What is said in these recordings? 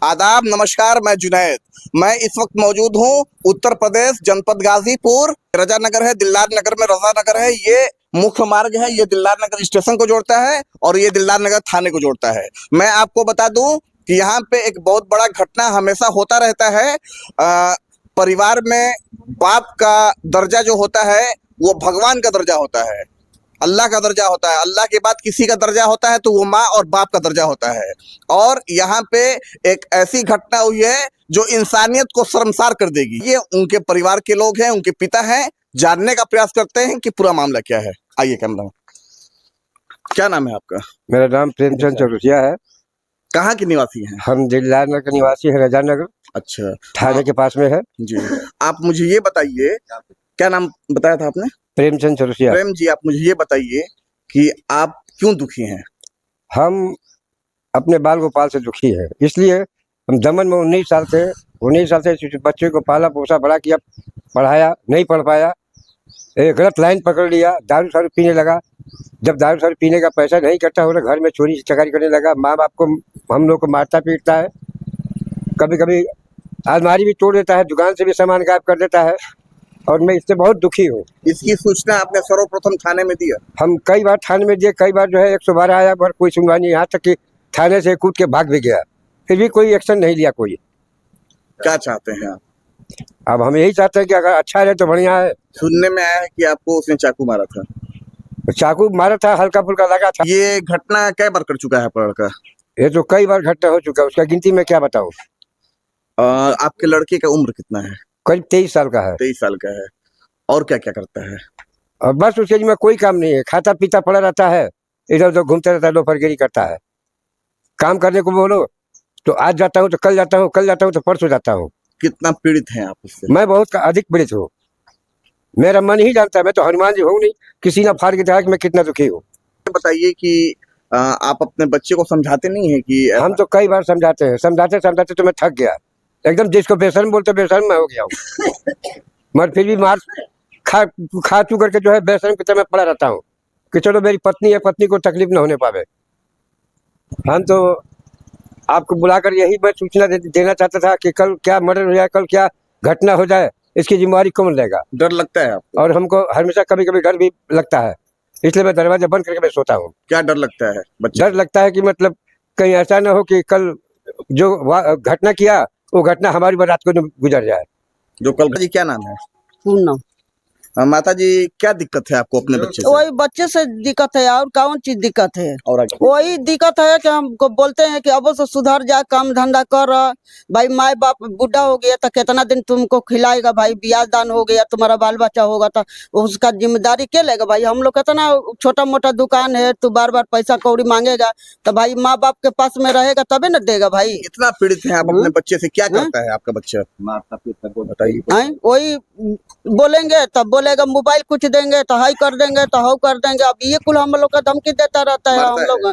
आदाब, नमस्कार। मैं जुनैद। मैं इस वक्त मौजूद हूँ उत्तर प्रदेश, जनपद गाजीपुर। रजा नगर है, दिलदार नगर में रजा नगर है। ये मुख्य मार्ग है, ये दिलदार नगर स्टेशन को जोड़ता है और ये दिलदार नगर थाने को जोड़ता है। मैं आपको बता दूं कि यहाँ पे एक बहुत बड़ा घटना हमेशा होता रहता है। परिवार में बाप का दर्जा जो होता है वो भगवान का दर्जा होता है, अल्लाह का दर्जा होता है। अल्लाह के बाद किसी का दर्जा होता है तो वो माँ और बाप का दर्जा होता है। और यहाँ पे एक ऐसी घटना हुई है जो इंसानियत को शर्मसार कर देगी। ये उनके परिवार के लोग हैं, उनके पिता हैं। जानने का प्रयास करते हैं कि पूरा मामला क्या है। आइए कैमरा। क्या नाम है आपका? मेरा नाम प्रेमचंद चौरसिया है। कहाँ के निवासी हैं? हम दिलदार नगर के निवासी हैं, रजा नगर अच्छा, थाने के पास में है जी। आप मुझे ये बताइए, क्या नाम बताया था आपने? प्रेमचंद चौरसिया। प्रेम जी, आप मुझे ये बताइए कि आप क्यों दुखी हैं? हम अपने बाल गोपाल से दुखी हैं, इसलिए हम दमन में 19 साल से इस बच्चे को पाला पोसा बड़ा किया, पढ़ाया, नहीं पढ़ पाया। एक गलत लाइन पकड़ लिया, दारू शारू पीने लगा। जब दारू शारू पीने का पैसा नहीं इकट्ठा हो रहा, घर में चोरी चकारी करने लगा। माँ बाप को, हम लोग को मारता पीटता है। कभी कभी अलमारी भी तोड़ देता है, दुकान से भी सामान गायब कर देता है और मैं इससे बहुत दुखी हूँ। इसकी सूचना आपने सर्वप्रथम थाने में दिया? हम कई बार थाने में दिए, कई बार जो है 112 आया पर कोई सुनवाई नहीं। यहाँ तक कि थाने से कूद के भाग भी गया, फिर भी कोई एक्शन नहीं लिया कोई। क्या चाहते हैं आप? अब हम यही चाहते हैं कि अगर अच्छा रहे तो बढ़िया है। सुनने में आया है कि आपको उसने चाकू मारा था। चाकू मारा था, हल्का फुल्का लगा था। ये घटना कई बार कर चुका है आपका लड़का? ये तो कई बार घटना हो चुका है, उसका गिनती में क्या बताऊँ। आपके लड़के का उम्र कितना है? करीब 23 साल का है। 23 साल का है। और क्या क्या करता है? और बस उसके में कोई काम नहीं है, खाता पीता पड़ा रहता है, इधर उधर घूमता रहता है, लोफरगिरी करता है। काम करने को बोलो तो आज जाता हूँ तो कल जाता हूँ, कल जाता हूँ तो परसों जाता हूँ। कितना पीड़ित हैं आप इससे? मैं बहुत अधिक पीड़ित हूँ। मेरा मन ही जानता है, मैं तो हनुमान जी हूँ नहीं, किसी ना फाड़ के देखा कि मैं कितना दुखी हूँ। बताइए कि आप अपने बच्चे को समझाते नहीं है कि हम तो कई बार समझाते हैं, समझाते समझाते तो मैं थक गया एकदम। जिसको बेशर्म बोलते बेशर्म मैं हो गया हूँ। मगर फिर भी मार खा चू करके जो है बेशर्म की तरह पड़ा रहता हूँ कि चलो मेरी पत्नी है, पत्नी को तकलीफ न होने पावे। हम तो आपको बुलाकर यही मैं सूचना देना चाहता था कि कल क्या मर्डर हो जाए, कल क्या घटना हो जाए, इसकी जिम्मेवारी कौन लेगा। डर लगता है आपको? और हमको हमेशा कभी कभी डर भी लगता है, इसलिए मैं दरवाजा बंद करके मैं सोता हूँ। क्या डर लगता है बच्चे? डर लगता है कि मतलब कहीं ऐसा ना हो कि कल जो घटना किया वो घटना हमारी रात को गुजर जाए। जो कल जी, क्या नाम है? पूनम। माता जी, क्या दिक्कत है आपको अपने बच्चे से? वही बच्चे से दिक्कत है, और कौन चीज दिक्कत है? और आगे? वही दिक्कत है कि हमको बोलते हैं कि अब से सुधर जा, काम धंधा कर। भाई माँ बाप बुढ़ा हो गया तो कितना दिन तुमको खिलाएगा? भाई ब्याह दान हो गया, तुम्हारा बाल बच्चा होगा तो उसका जिम्मेदारी क्या लेगा? भाई हम लोग कितना छोटा मोटा दुकान है, तू बार बार पैसा कौड़ी मांगेगा तो भाई माँ बाप के पास में रहेगा तबे न देगा। भाई इतना पीड़ित है आप अपने बच्चे से, क्या करता है आपका बच्चा? मारता पीटता को बताइए। वही बोलेंगे तब बोलेगा मोबाइल कुछ देंगे तो हाई कर देंगे तो हाउ कर देंगे। अब ये कुल हम लोग का धमकी देता रहता है हम लोग।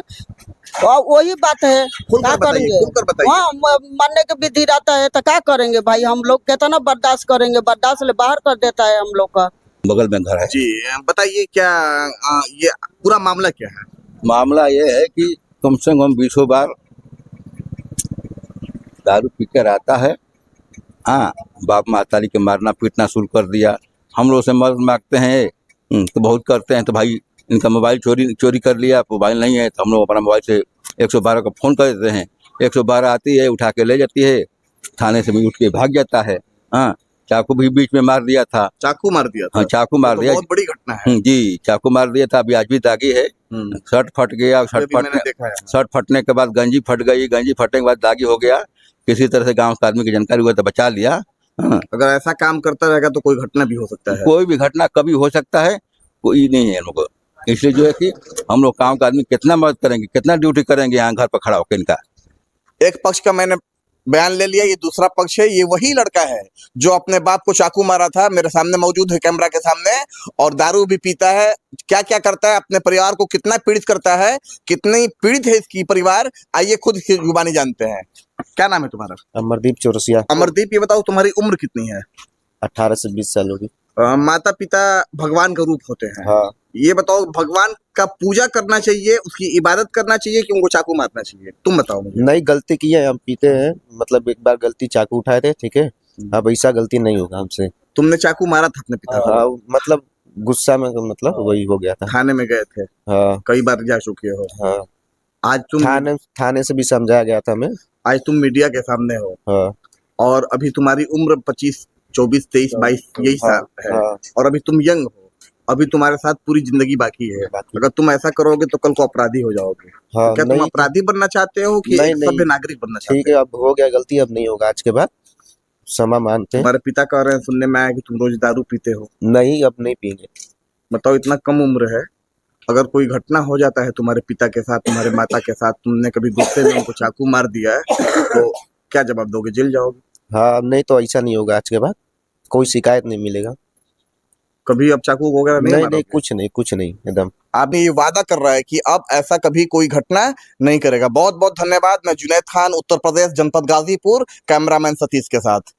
वही बात है, क्या करेंगे? हाँ, मरने के विधि रहता है तो क्या करेंगे? भाई हम लोग कितना बर्दाश्त करेंगे? बर्दाश्त ले बाहर कर देता है हम लोग का। बगल में घर है जी। बताइए क्या ये पूरा मामला क्या है? मामला ये है कि कम से कम 20 बार दारू पी कर आता है। हाँ, बाप मातारी के मारना पीटना शुरू कर दिया। हम लोग से मदद मांगते हैं तो बहुत करते हैं, तो भाई इनका मोबाइल चोरी कर लिया, मोबाइल नहीं है तो हम लोग अपना मोबाइल से 112 को फ़ोन कर देते हैं। 112 आती है, उठा के ले जाती है, थाने से भी उठ के भाग जाता है। हाँ, चाकू भी बीच में मार दिया था। चाकू मार दिया था? हाँ, चाकू मार दिया। बहुत बड़ी घटना है। जी, चाकू मार दिया था, अभी आज भी दागी है। शर्ट फट गया, शर्ट फटने के बाद गंजी फट गई, गंजी फटने के बाद दागी हो गया। किसी तरह से गांव के आदमी की जानकारी हुआ तो बचा लिया। हाँ। अगर ऐसा काम करता रहेगा तो कोई घटना भी हो सकता है। कोई भी घटना कभी हो सकता है, कोई नहीं है हमको। इसलिए जो है कि हम लोग गाँव के आदमी कितना मदद करेंगे, कितना ड्यूटी करेंगे यहाँ घर पर खड़ा होकर इनका। एक पक्ष का मैंने बयान ले लिया, ये दूसरा पक्ष है। ये वही लड़का है जो अपने बाप को चाकू मारा था, मेरे सामने मौजूद है कैमरा के सामने, और दारू भी पीता है। क्या क्या करता है, अपने परिवार को कितना पीड़ित करता है, कितनी पीड़ित है इसकी परिवार, आइए खुद इसकी जुबानी जानते हैं। क्या नाम है तुम्हारा? अमरदीप चौरसिया। अमरदीप, ये बताओ तुम्हारी उम्र कितनी है? 18 से 20 साल होगी। माता पिता भगवान का रूप होते हैं। हाँ। ये बताओ, भगवान का पूजा करना चाहिए, उसकी इबादत करना चाहिए कि उनको चाकू मारना चाहिए? तुम बताओ मुझे। नहीं, गलती की है, हम पीते हैं, मतलब एक बार गलती चाकू उठाए थे, ठीक है, अब ऐसा गलती नहीं होगा हमसे। तुमने चाकू मारा था अपने पिता को? हाँ, मतलब गुस्सा में, मतलब वही हो गया था। थाने में गए थे, हाँ कई बार जा चुके हो। हाँ, आज तुम थाने से भी समझाया गया था हमें। आज तुम मीडिया के सामने हो, हाँ और अभी तुम्हारी उम्र 25, 24, 23, 22 यही साल है, हाँ, और अभी तुम यंग हो, अभी तुम्हारे साथ पूरी जिंदगी बाकी है। बाकी। अगर तुम ऐसा करोगे तो कल को अपराधी हो जाओगे। हाँ, तो क्या तुम नहीं, अपराधी बनना चाहते हो कि नहीं, एक सभ्य नहीं, नागरिक बनना चाहते ठीक है, अब हो गया गलती, अब नहीं होगा आज के बाद, क्षमा मानते हैं। तुम्हारे पिता कह रहे हैं, सुनने में आया कि तुम रोज दारू पीते हो। नहीं, अब नहीं पीएंगे। बताओ, इतना कम उम्र है, अगर कोई घटना हो जाता है तुम्हारे पिता के साथ, तुम्हारे माता के साथ, तुमने कभी गुस्से में उनको चाकू मार दिया है, तो क्या जवाब दोगे? जेल जाओगे। हाँ, नहीं तो ऐसा नहीं होगा आज के बाद, कोई शिकायत नहीं मिलेगा। कभी अब चाकू वगैरह नहीं नहीं, मारोगे? कुछ नहीं, एकदम। आप ये वादा कर रहा है कि अब ऐसा कभी कोई घटना नहीं करेगा। बहुत बहुत धन्यवाद। मैं जुनैद खान, उत्तर प्रदेश, जनपद गाजीपुर, कैमरामैन सतीश के साथ।